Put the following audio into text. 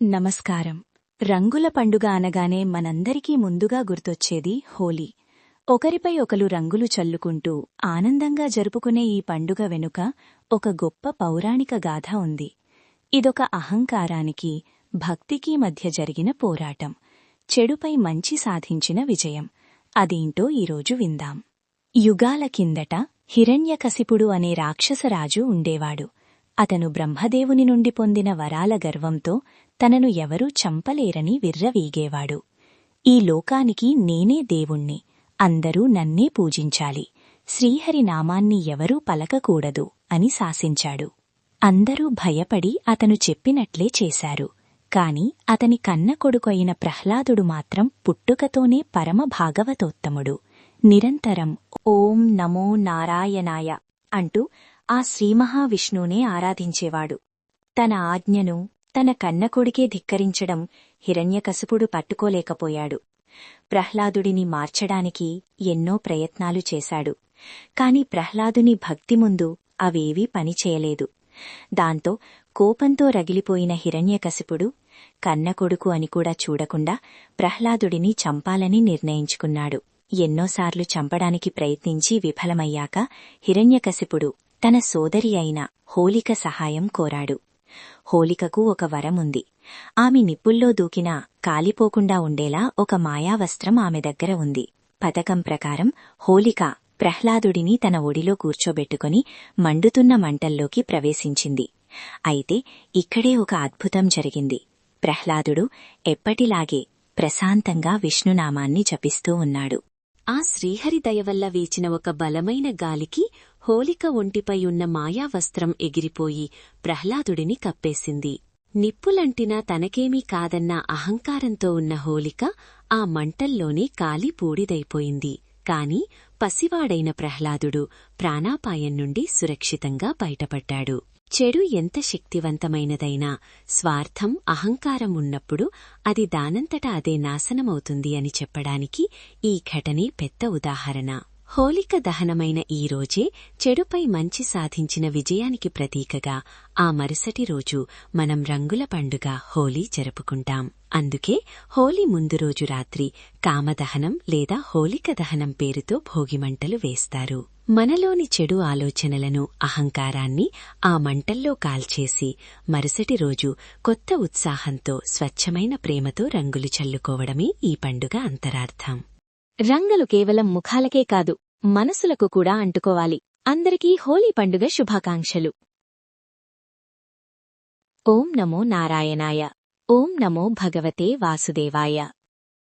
నమస్కారం. రంగుల పండుగ అనగానే మనందరికీ ముందుగా గుర్తొచ్చేది హోలీ. ఒకరిపై ఒకరు రంగులు చల్లుకుంటూ ఆనందంగా జరుపుకునే ఈ పండుగ వెనుక ఒక గొప్ప పౌరాణిక గాథ ఉంది. ఇదొక అహంకారానికి, భక్తికి మధ్య జరిగిన పోరాటం. చెడుపై మంచి సాధించిన విజయం. అదేంటో ఈరోజు విందాం. యుగాల కిందట హిరణ్యకశిపుడు అనే రాక్షసరాజు ఉండేవాడు. అతను బ్రహ్మదేవుని నుండి పొందిన వరాల గర్వంతో తనను ఎవరూ చంపలేరని విర్రవీగేవాడు. ఈ లోకానికి నేనే దేవుణ్ణి, అందరూ నన్నే పూజించాలి, శ్రీహరి నామాన్ని ఎవరూ పలకకూడదు అని శాసించాడు. అందరూ భయపడి అతను చెప్పినట్లే చేశారు. కాని అతని కన్న కొడుకైన ప్రహ్లాదుడు మాత్రం పుట్టుకతోనే పరమ భాగవతోత్తముడు. నిరంతరం ఓం నమో నారాయణాయ అంటూ ఆ శ్రీమహావిష్ణువునే ఆరాధించేవాడు. తన ఆజ్ఞను తన కన్నకొడికే ధిక్కరించడం హిరణ్యకశిపుడు పట్టుకోలేకపోయాడు. ప్రహ్లాదుడిని మార్చడానికి ఎన్నో ప్రయత్నాలు చేశాడు. కాని ప్రహ్లాదుని భక్తి ముందు అవేవీ పనిచేయలేదు. దాంతో కోపంతో రగిలిపోయిన హిరణ్యకశిపుడు కన్నకొడుకు అని కూడా చూడకుండా ప్రహ్లాదుడిని చంపాలని నిర్ణయించుకున్నాడు. ఎన్నోసార్లు చంపడానికి ప్రయత్నించి విఫలమయ్యాక హిరణ్యకశిపుడు తన సోదరి అయిన హోలిక సహాయం కోరాడు. హోలికకు ఒక వరముంది. ఆమె నిప్పుల్లో దూకినా కాలిపోకుండా ఉండేలా ఒక మాయావస్త్రం ఆమె దగ్గర ఉంది. పథకం ప్రకారం హోలిక ప్రహ్లాదుడిని తన ఒడిలో కూర్చోబెట్టుకుని మండుతున్న మంటల్లోకి ప్రవేశించింది. అయితే ఇక్కడే ఒక అద్భుతం జరిగింది. ప్రహ్లాదుడు ఎప్పటిలాగే ప్రశాంతంగా విష్ణునామాన్ని జపిస్తూ ఉన్నాడు. ఆ శ్రీహరి దయవల్ల వీచిన ఒక బలమైన గాలికి హోలిక ఒంటిపై ఉన్న మాయావస్త్రం ఎగిరిపోయి ప్రహ్లాదుడిని కప్పేసింది. నిప్పులంటినా తనకేమీ కాదన్న అహంకారంతో ఉన్న హోలిక ఆ మంటల్లోనే కాలి పూడిదైపోయింది. కాని పసివాడైన ప్రహ్లాదుడు ప్రాణాపాయం నుండి సురక్షితంగా బయటపడ్డాడు. చెడు ఎంత శక్తివంతమైనదైనా స్వార్థం, అహంకారం ఉన్నప్పుడు అది దానంతటా అదే నాశనమవుతుంది అని చెప్పడానికి ఈ ఘటనే పెద్ద ఉదాహరణ. హోలిక దహనమైన ఈ రోజే చెడుపై మంచి సాధించిన విజయానికి ప్రతీకగా ఆ మరుసటి రోజు మనం రంగుల పండుగ హోలీ జరుపుకుంటాం. అందుకే హోలీ ముందు రోజు రాత్రి కామదహనం లేదా హోలిక దహనం పేరుతో భోగిమంటలు వేస్తారు. మనలోని చెడు ఆలోచనలను, అహంకారాన్ని ఆ మంటల్లో కాల్చేసి మరుసటి రోజు కొత్త ఉత్సాహంతో స్వచ్ఛమైన ప్రేమతో రంగులు చల్లుకోవడమే ఈ పండుగ అంతరార్థం. రంగులు కేవలం ముఖాలకే కాదు, మనసులకు కూడా అంటుకోవాలి. అందరికీ హోలీ పండుగ శుభాకాంక్షలు. ఓం నమో నారాయణాయ. ఓం నమో భగవతే వాసుదేవాయ.